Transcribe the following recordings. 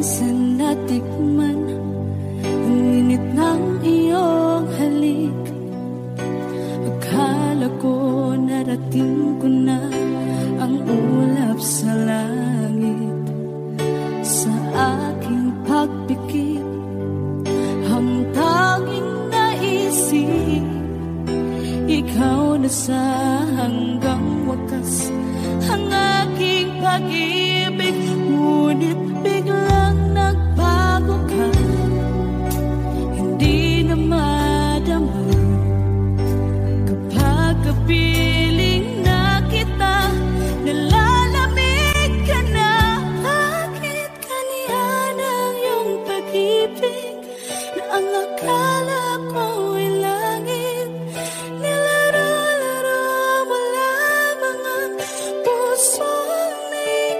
minsan natikman ang init ng iyong halik. Akala ko narating ko na ang ulap sa langit. Sa aking pagpikit, ang tanging naisip, ikaw na sa hanggang wakas ang aking pag-ibig. Ngunit biglang nagbago ka, hindi na madama kapag kapiling na kita, nalalamig ka na. Bakit kaniyan ang iyong pag-ibig na ang akala ko'y langit? Nilaro-laro mo lamang ang pusong may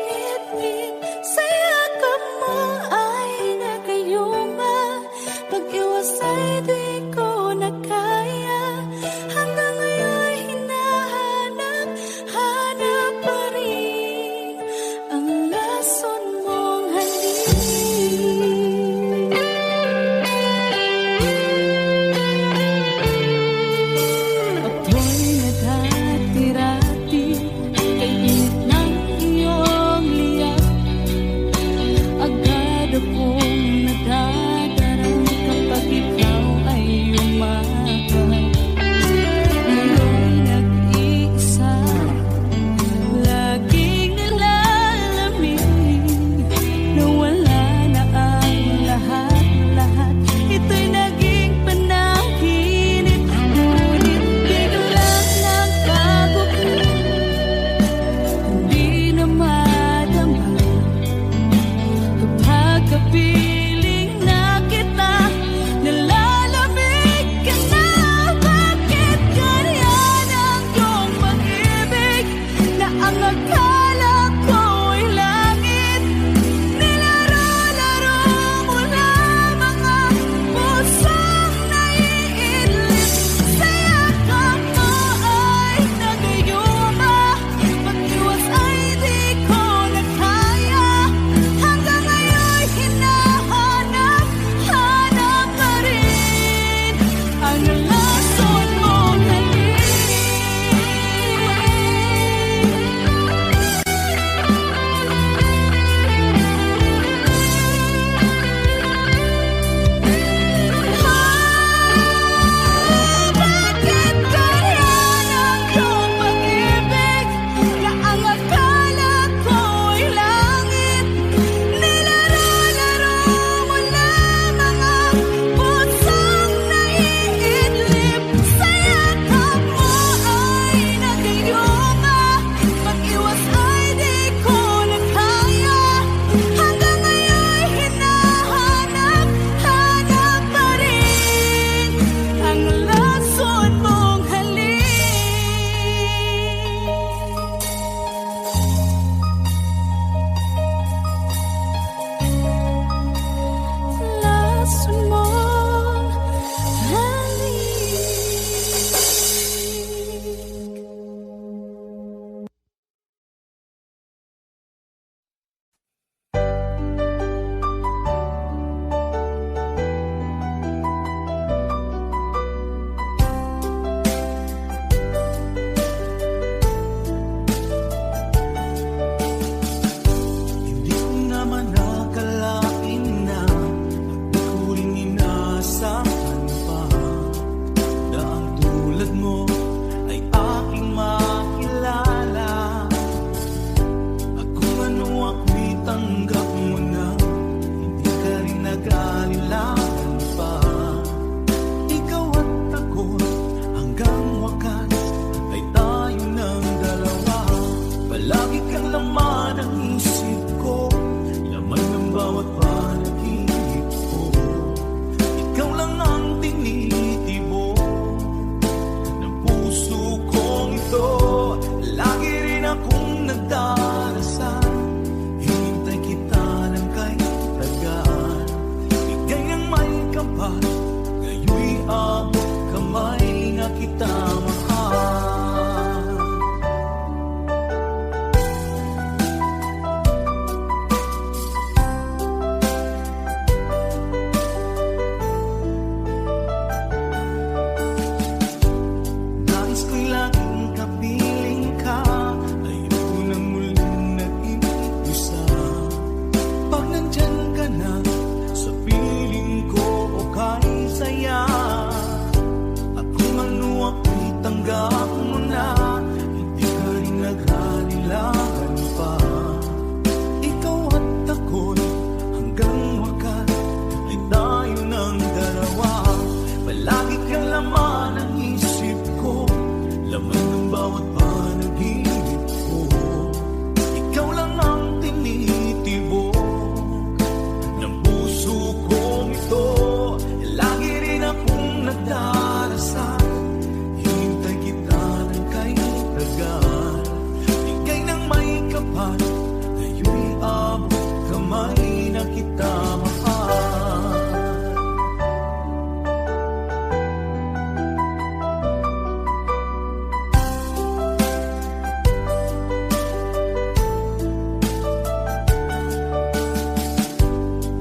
kita mahal.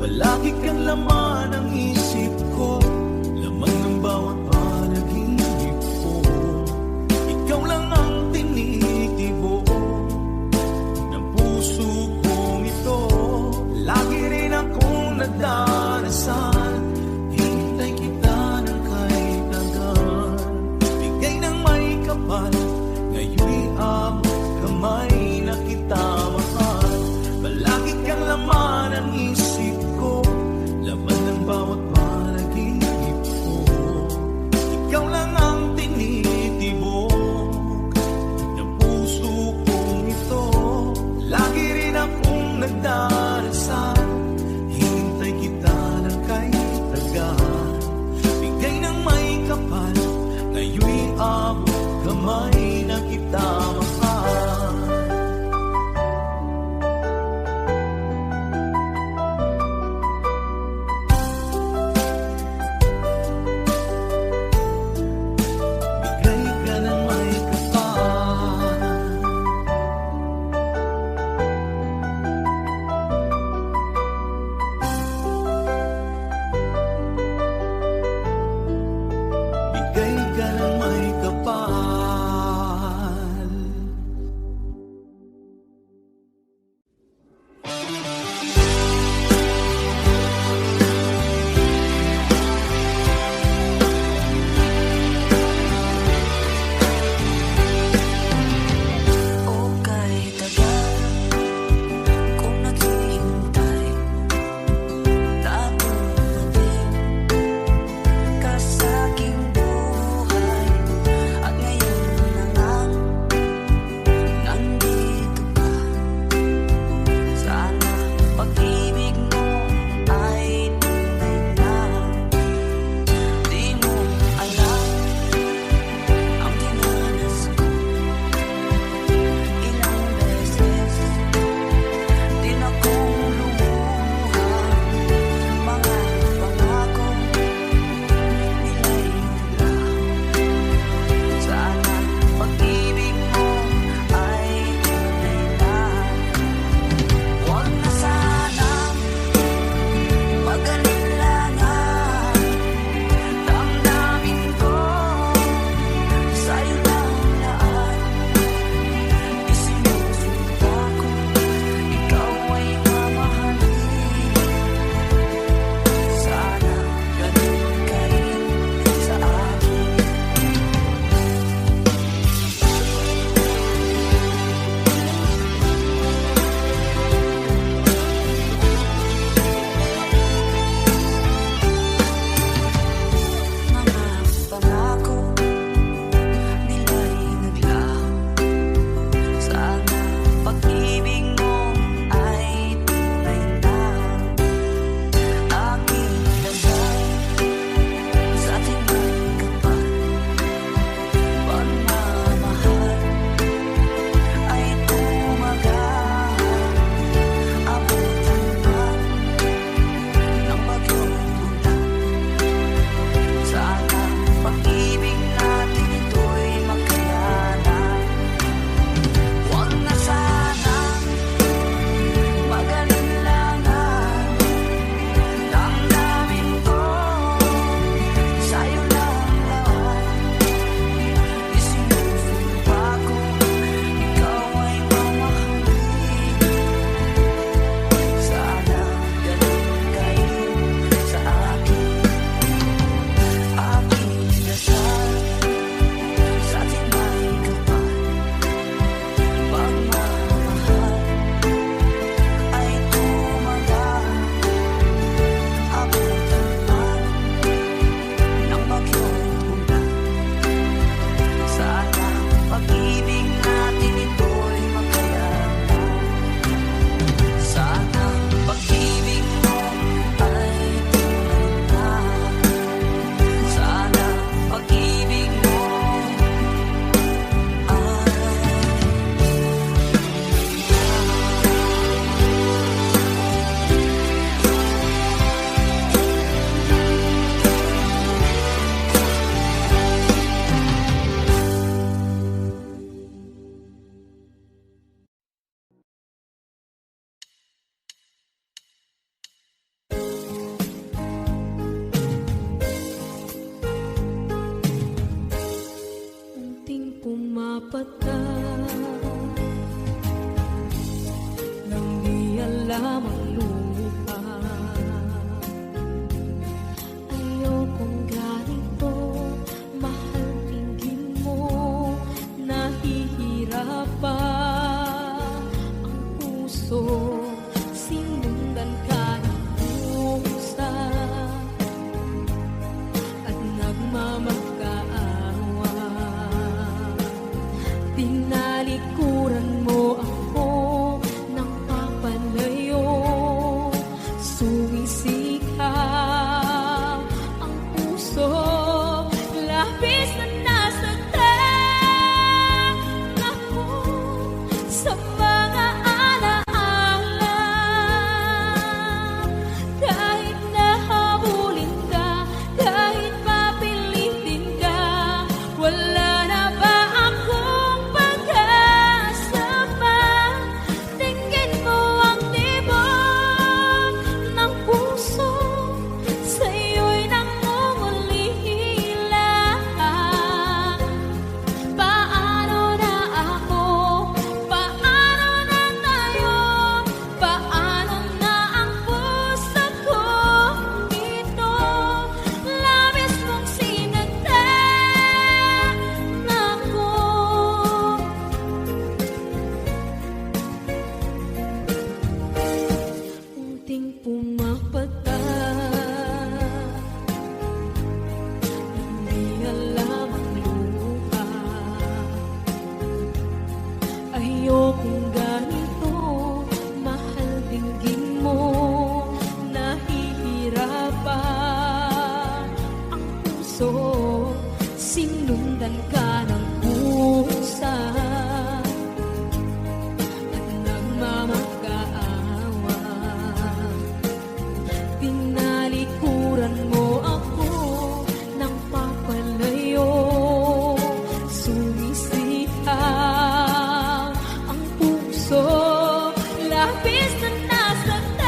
Palagi kang laman ng isip ko, laman ng bawat panaginip ko. Ikaw lang ang tinitibo ng puso kong ito. Lagi rin akong nagdarasal, hintay kita ng kahit hanggan. Bigay ng may kapal, ngayon'y abot kamay na kita mahal. Palagi kang laman ng isip ko, laman ng bawat panaginip ko. Ikaw lang ang tinitibok ng puso kong ito. Lagi rin akong nagdarasal, hintay kita ng kahit tagal. Bigay ng may kapal, ngayon'y abot kamay na kita mahal. puso, sinundan ka ng pusa at nagmamakaawa. Tinalikuran mo ako ng papalayo, sumisihaw ang puso, labis na nasaktan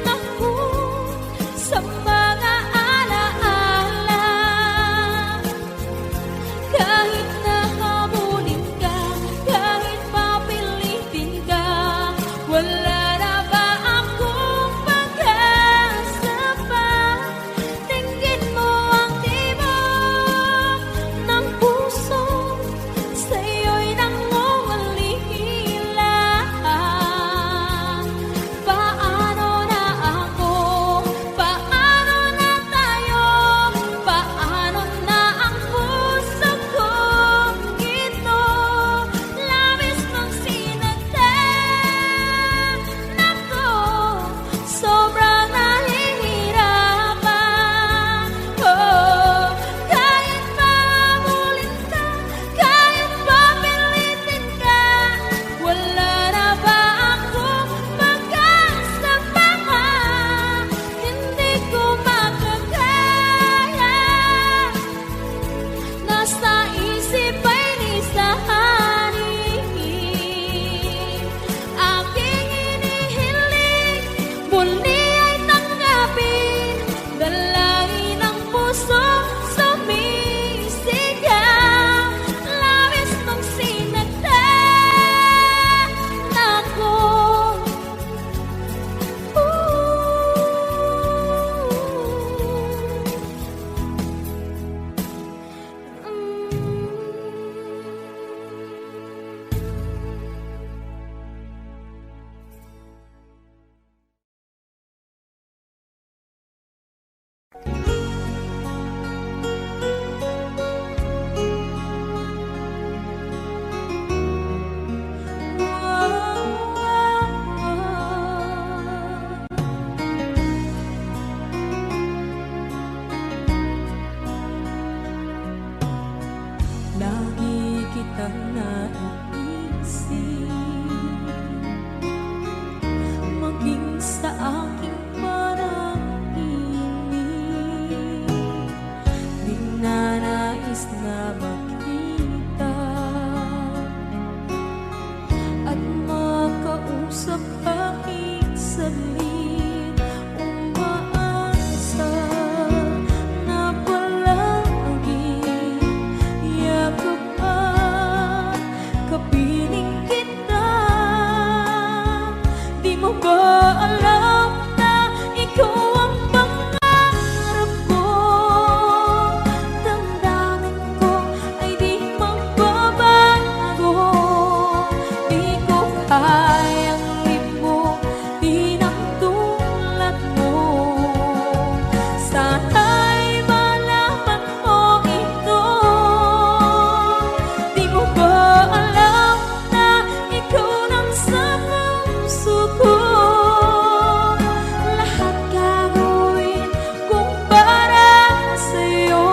ako sa mga alaala. Kahit nahabulin ka, kahit papilitin ka, wala na ba akong pag-asa pa? Tingin mo ang tibok ng puso, sa'yo'y nangungulila. Paano na ako? Paano na tayo? Paano na ang puso kong ito? Labis mong sinagtan ako, sobrang nahihirapan. Oh, kahit mahabulin ka, kahit papilitin ka, wala na ba akong pag-asa pa? Hindi ko makakaya, nasa isip ay nisahanin. Aking inihiling, muli ay tanggapin, dalangin ng puso sumisigaw. Labis mong sinagtan ako. Lagi kitang naiisip, maging sa aking panahimik. Di na nais na makita at makausap kahit saglit. Umaasa na palagi yakap at kapiling kita. Di mo ba alam na ikaw ang pangarap ko? Damdamin ko ay di magbabago. Di ko kayang limutin ang tulad mo. Sana'y malaman mo ito. Di mo ba alam na ikaw nang sa puso ko? Lahat gagawin kung para sa'yo.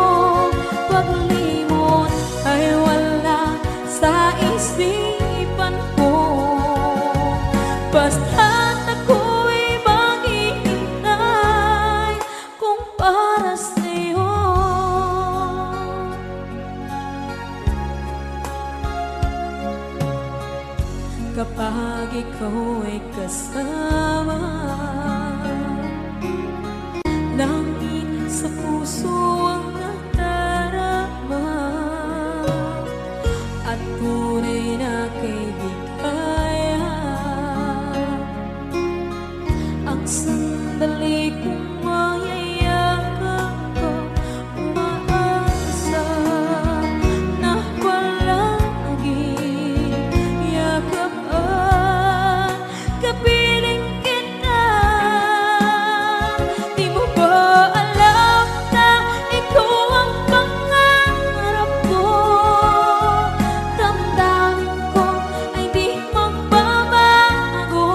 Paglimot ay wala sa isipan ko. Basta't ako'y maghihintay kung para sa'yo. Kapag ikaw ay kasama, langit sa puso ang nadarama, at tunay na kaibigan. Ang sandali kong mayayakap ko, umaasa na palagi yakap at kapiling kita. Di mo ba alam na ikaw ang pangarap ko? Damdamin ko ay di magbabago.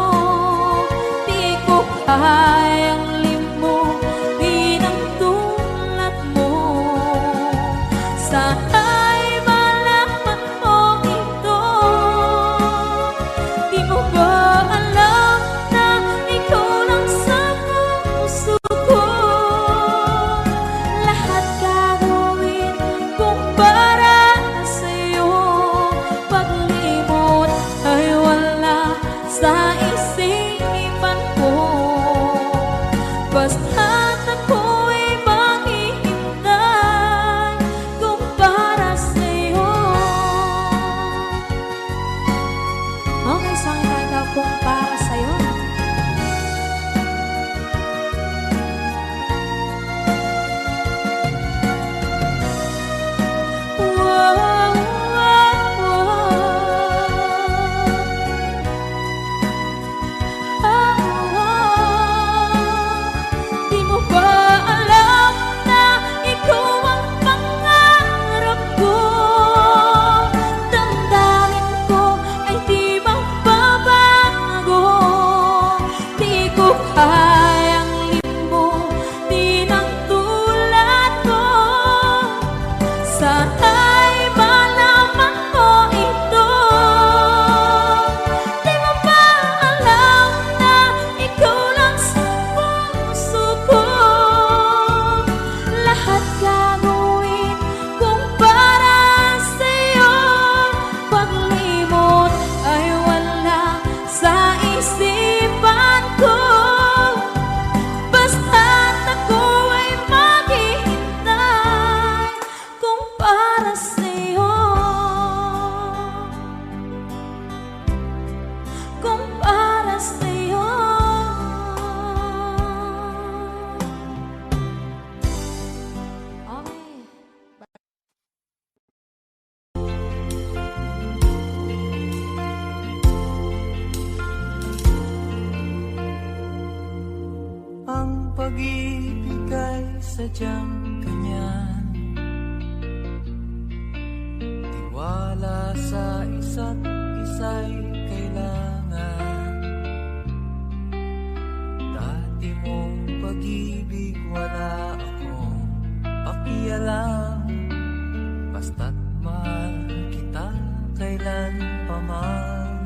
Di ko kayang limutin ang tulad pag-ibig ay sadyang ganyan. Tiwala sa isa't isa'y kailangan. Dati mong pag-ibig wala akong pakialam. Basta't mahal kita kailan pa man.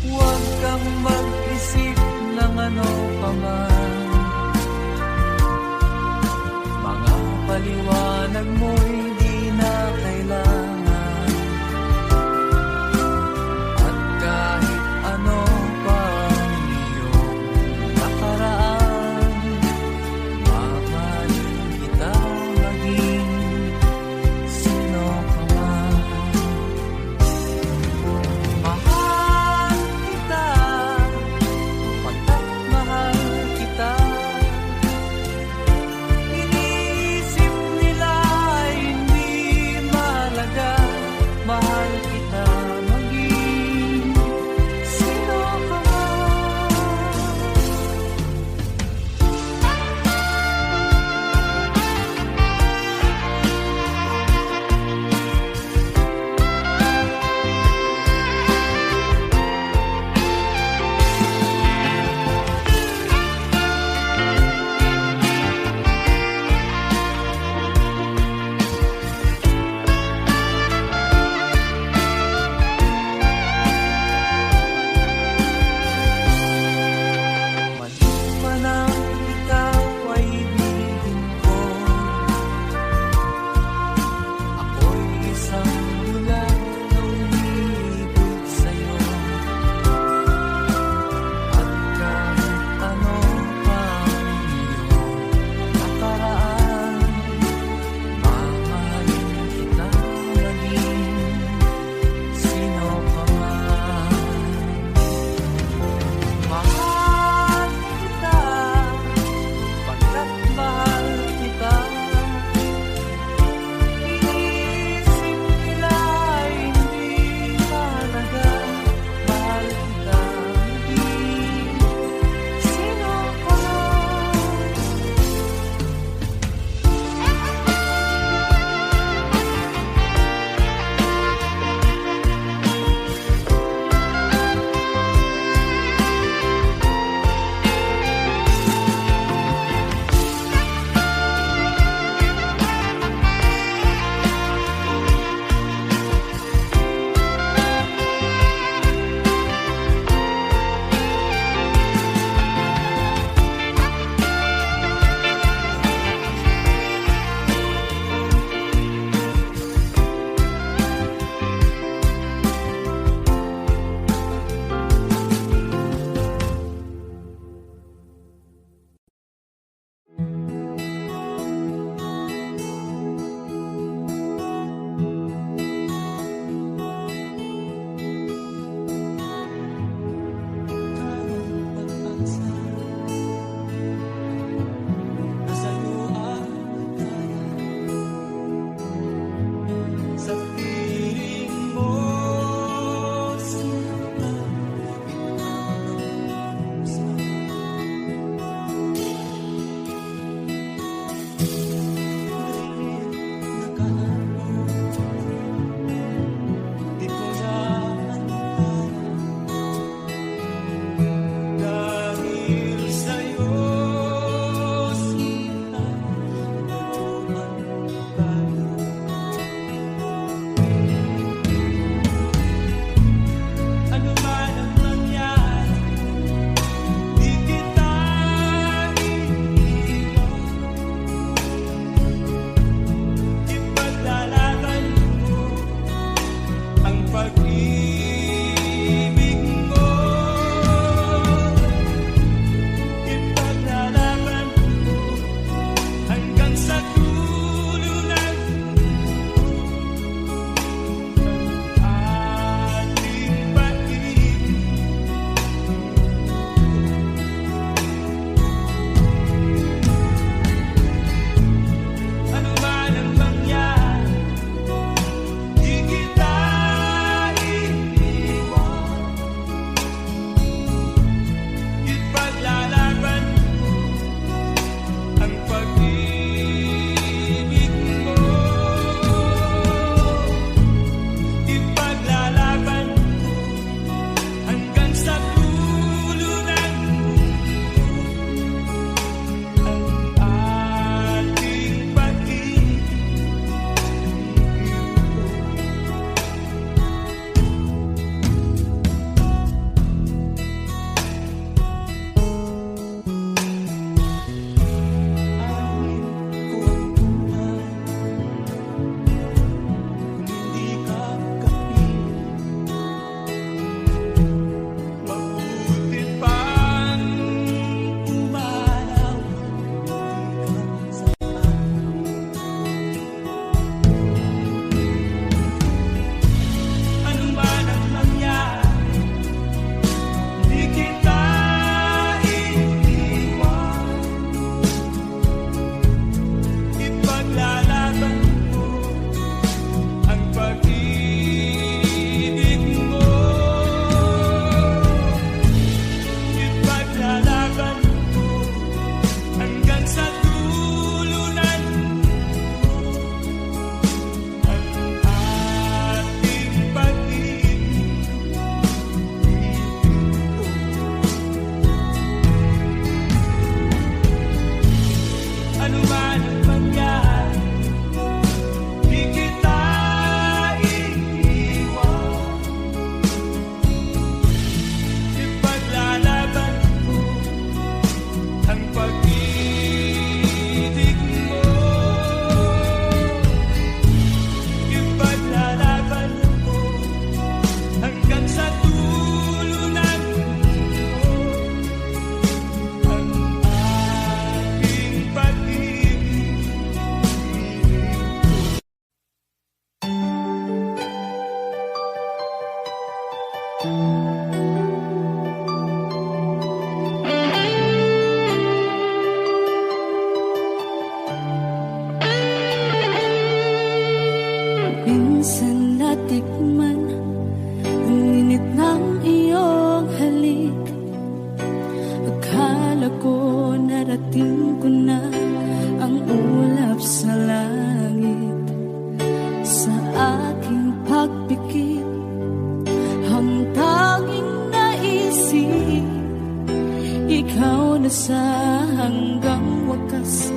Huwag kang mag-isip ng ano pa man. Mga paliwanag mo'y di na kailangan. At kahit ano pa ang iyong nakaraan, mamahalin kita maging sino ka man. Mahal kita, pagkat mahal kita. na sa hanggang wakas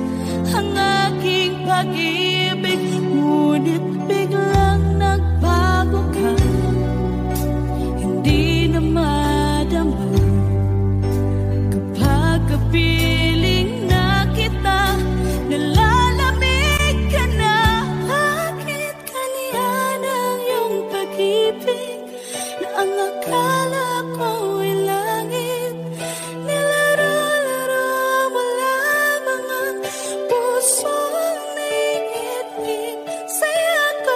ang aking pag-ibig, ngunit biglang nagbago ka. Hindi na madama kapag kapiling na kita, nalalamig ka na. Bakit kaniyan ang iyong pag-ibig na ang akala ko ay langit? Nilaro-laro mo lamang ang pusong naiibig. Saya ko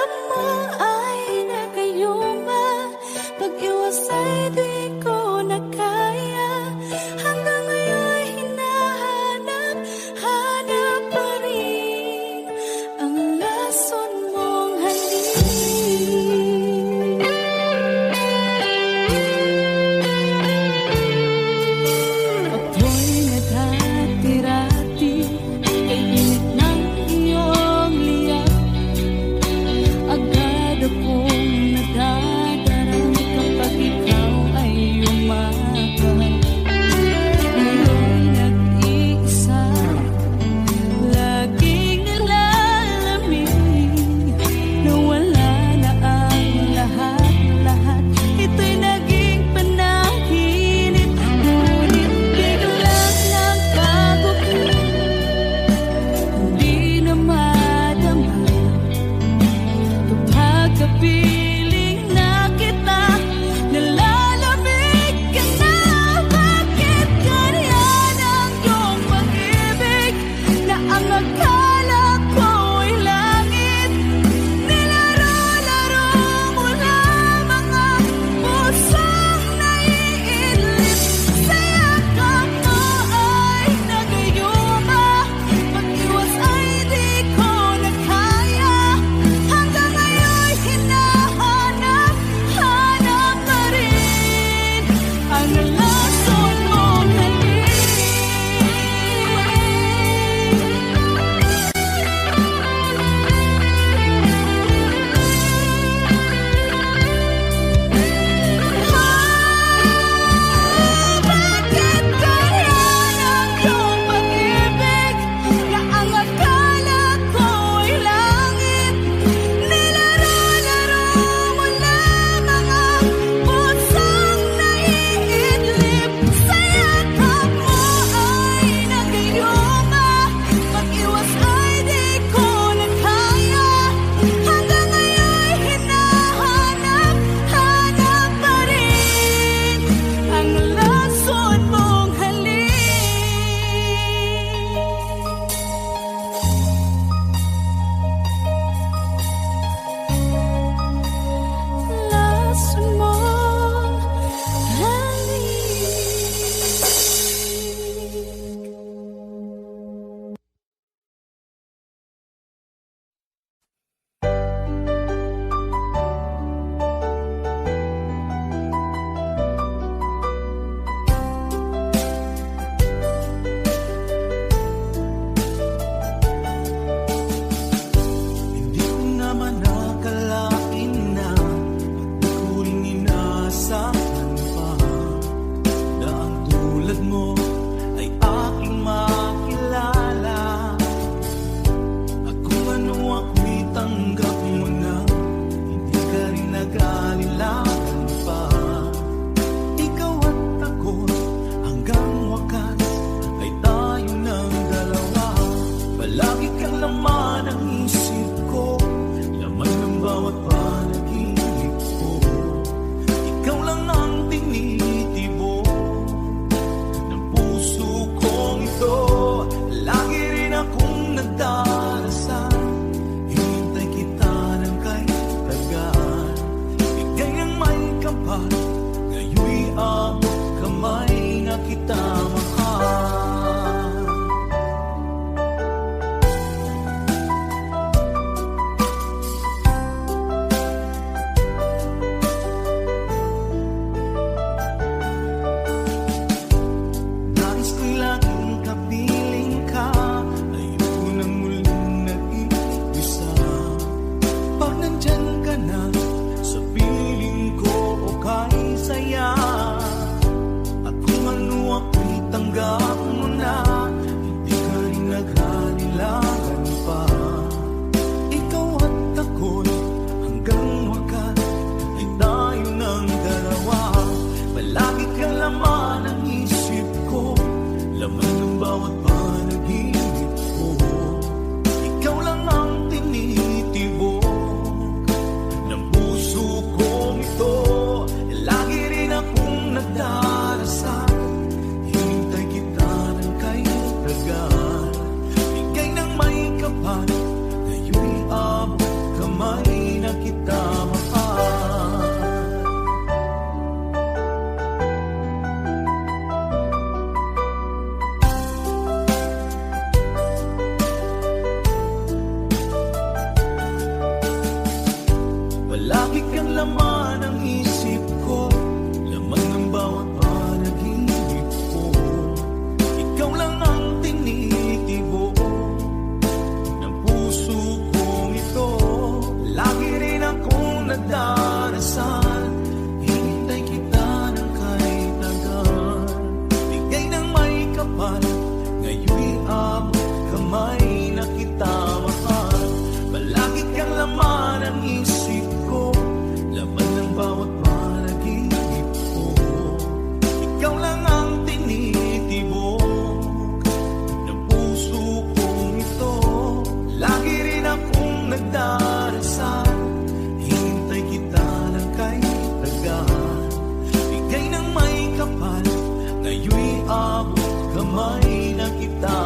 Ngayon'y abot kamay na kita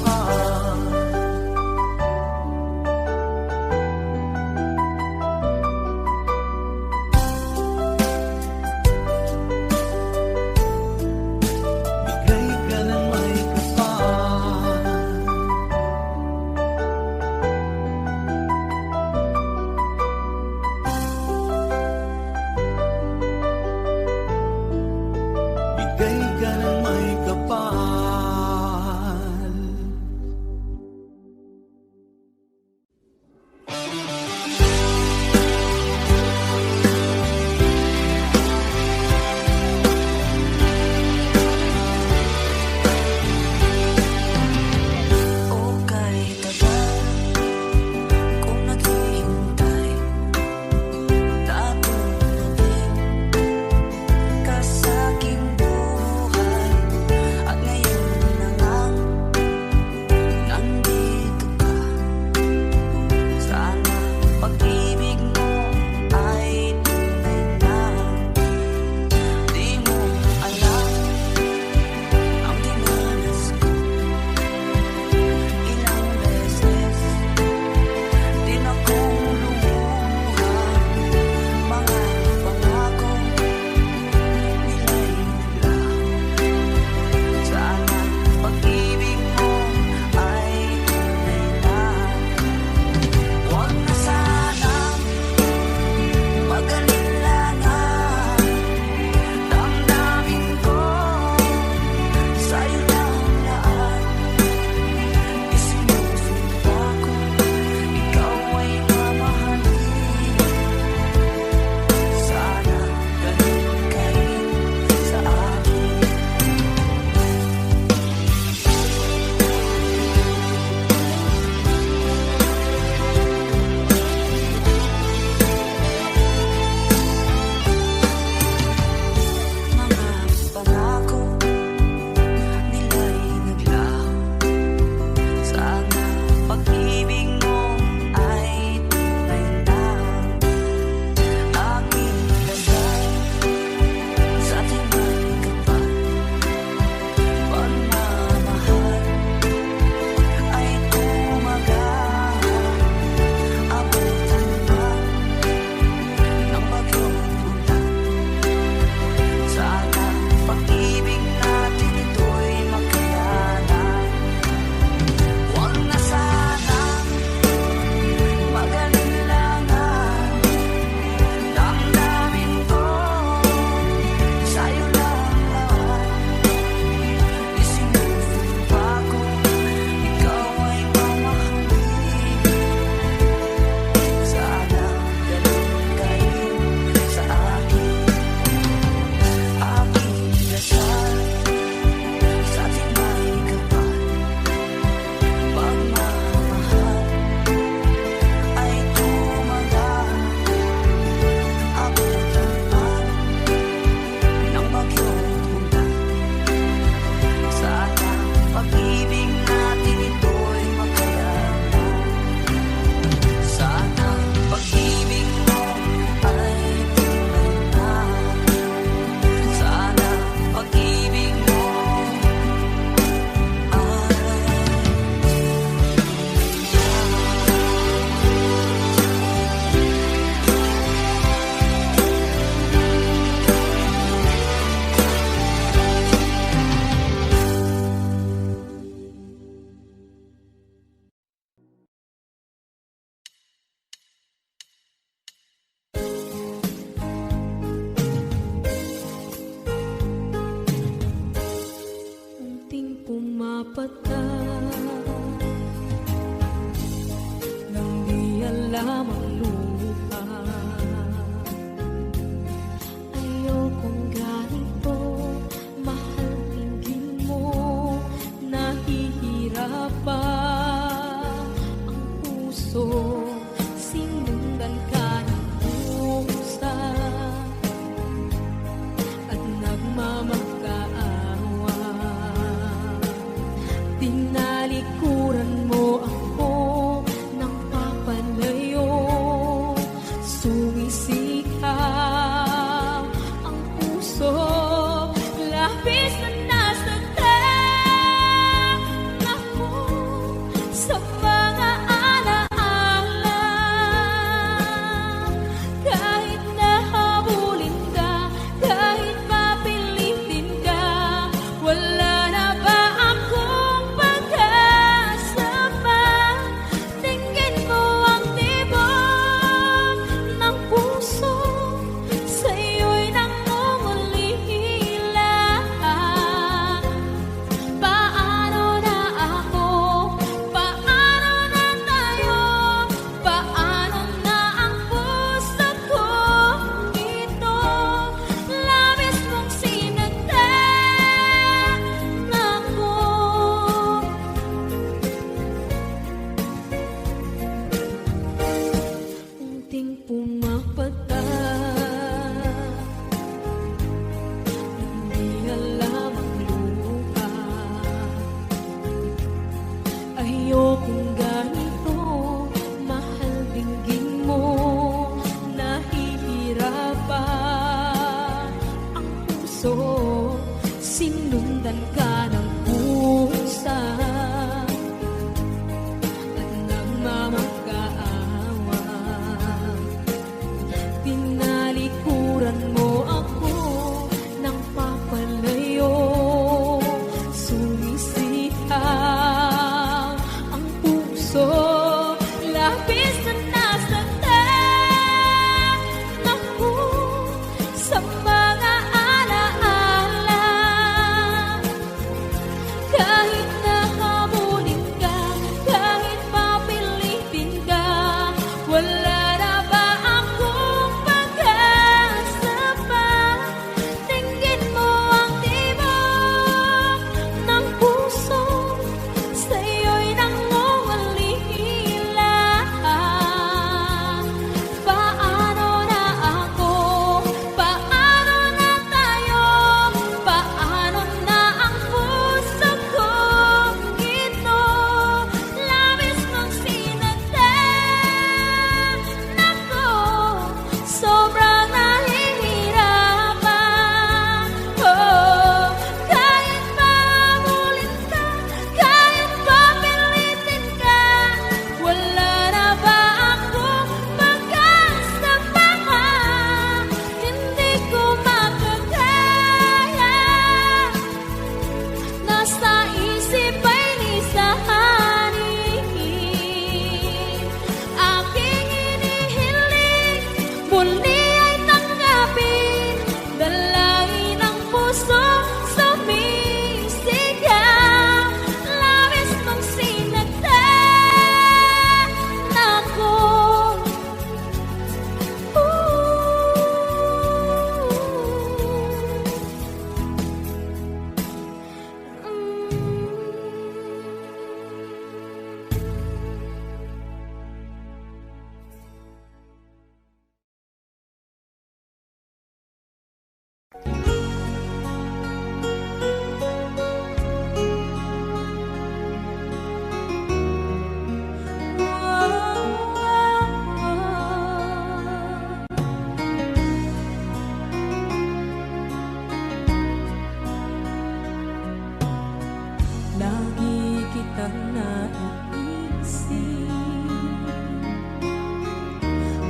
mahal. Bigay ka ng may kapal. Bigay ka ng may kapal. O kay tagal kung naghihintay, tapunin ka sa aking buhay. At ngayon na ngang nandito ka, sana pag-ibig mo ay tunay na. Di mo alam ang dinanas ko. Ilang beses din akong lumuha, mga pangako nila'y naglaho. Sana pag-ibig mo ay tunay na. Huwag na sanang mag-alilangan, damdamin ko sa'yo lang lahat. Isinusumpa ko, ikaw ay mamahalin. Sana ganun ka rin sa akin. Mga pangako nila'y naglaho. Sana pag-ibig mo ay tunay na. Aking dasal sa ating may kapal, pagmamahal ay tumagal. Abutan man ng bagyong ulan, sana pag-ibig natin ito'y makayanan. Huwag na sanang mag-alilangan, damdamin ko sa'yo lang lahat. Isinusumpa ko, ikaw ay mamahalin. Sana ganun ka rin sa akin. Aking dasal sa ating may kapal, pagmamahal ay tumagal. Abutan man ng bagyong ulan, sana pag-ibig natin ito'y makayanan. Sana pag-ibig mo ay tunay na. Sana pag-ibig mo unting pumapata nang di alam ang luha. Ayokong ganito, mahal, tingin mo, nahihirapan ang puso. Sinundan ka ng pusa at nagmamakaawa. Tinalikuran mo ako ng papalayo. Sumisikap ang puso, labis na Pinaglitan ka ng pusa at nagmamagkaawa. Tinalikuran mo ako ng papalayo. Sumisihaw ang puso, labis na nasaktan ako sa mga alaala. Kahit nahabulin ka, kahit papilitin ka, wala na ba akong pag-asa pa? Tingin mo ang tibok ng puso, sa'yo'y nangungalila. Paano na ako? Paano na tayo? Paano na ang puso kong ito? Labis mong sinaktan ako, sobrang nahihirapan. Oh, kahit mahabulin ka, kahit papilitin ka, wala na ba akong pag-asa pa? Hindi ko makakaya. Nasa isip ay lisahanin. Aking inihiling, muli ay tanggapin. Dalangin ang puso, sumisigaw. Labis mong sinaktan ako. Lagi kitang naiisip,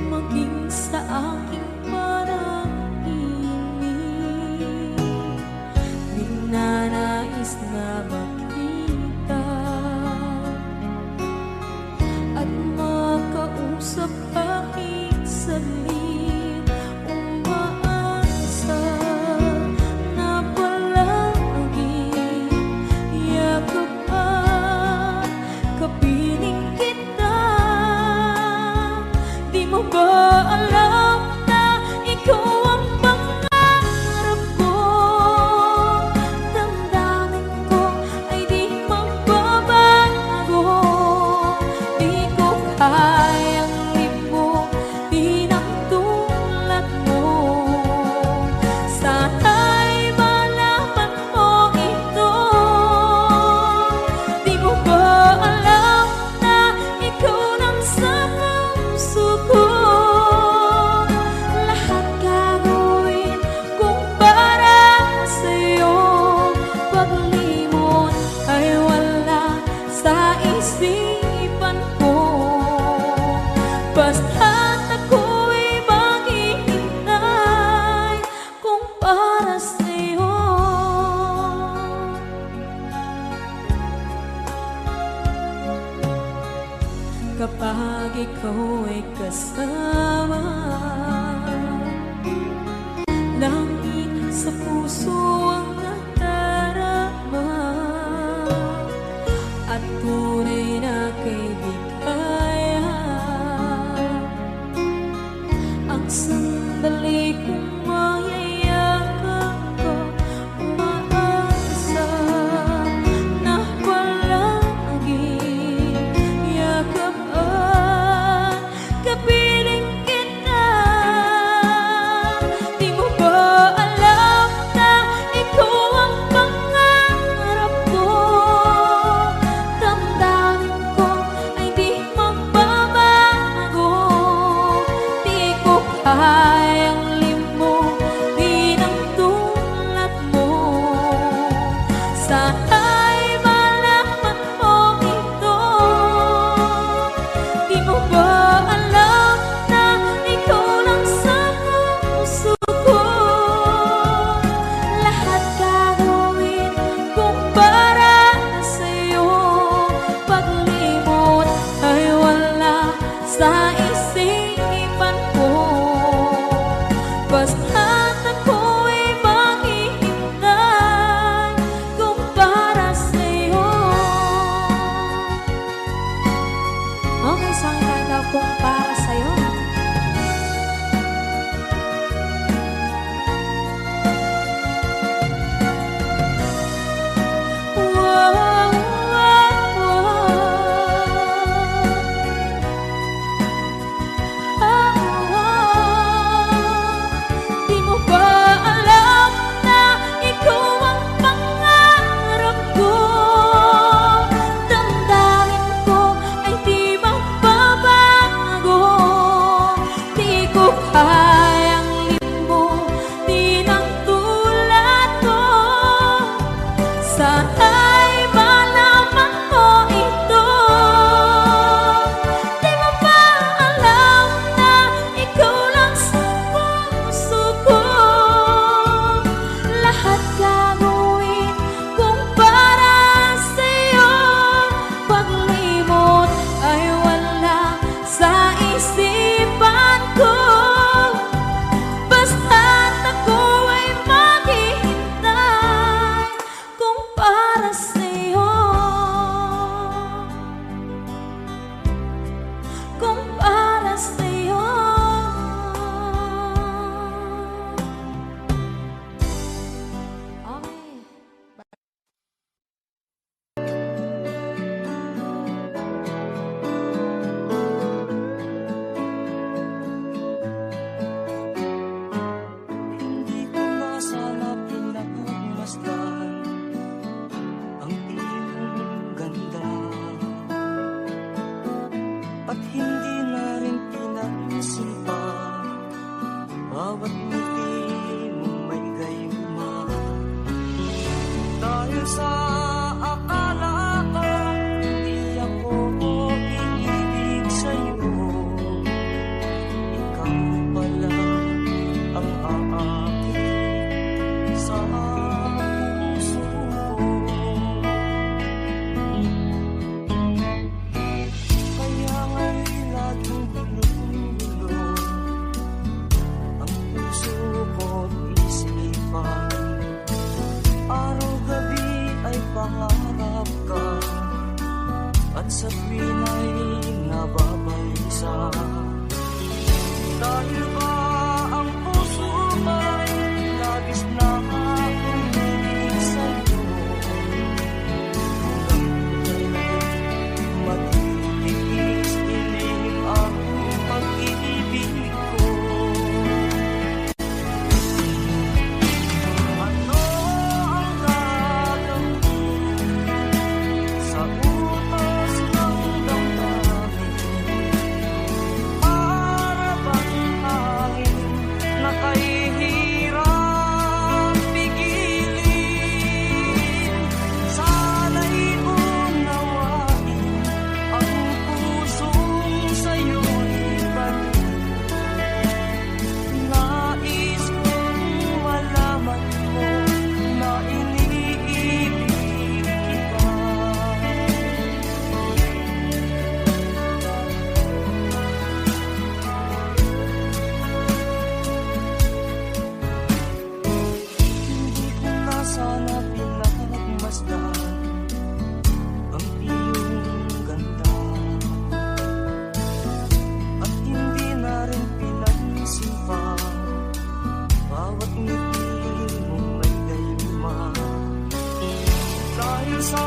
maging sa aking panaginip. Ninanais na makita at makausap kahit saglit. Umaasa na palagi yakap at kapiling kita. Di mo ba alam na ikaw ang pangarap ko? Damdamin ko ay di magbabago. Di ko kayang limutin ang tulad mo. Sana'y malaman mo ito. Di mo ba alam na ikaw lang sa puso ko? Lahat gagawin kung para sa'yo. Paglimot ay wala sa isipan ko. Basta't ako'y maghihintay kung para sa'yo. Kapag ikaw ay kasama, langit sa puso ang nadarama, at tunay na kaibigan. Ang sandali kong mayayakap ko, umaasa na palagi yakap at kapiling kita. Di mo ba alam na Dahil sa akala ko hindi ako iibig sa'yo, ikaw pala ang aakit sa puso ko. Kaya nga'y laging gulo-gulo ang puso ko't isipan. Araw-gabi ay pangarap ka at sa tuwin ay nababalisa. Dahil ba ang puso ay labis na umiibig sa'yo, hanggang kailan matitiis ilim ang pag-ibig ko. Ano ang gagawin sa utos ng damdamin? Para bang hangin na kahihirap pigilin? Sana'y unawain ang pusong sa'yo'y balik. Nais kong malaman mo na iniibig kita. Hindi ko na sana pinagmasdan ang iyong ganda, at hindi na rin pinansin pa bawat ngiti mong may gayuma. Dahil sa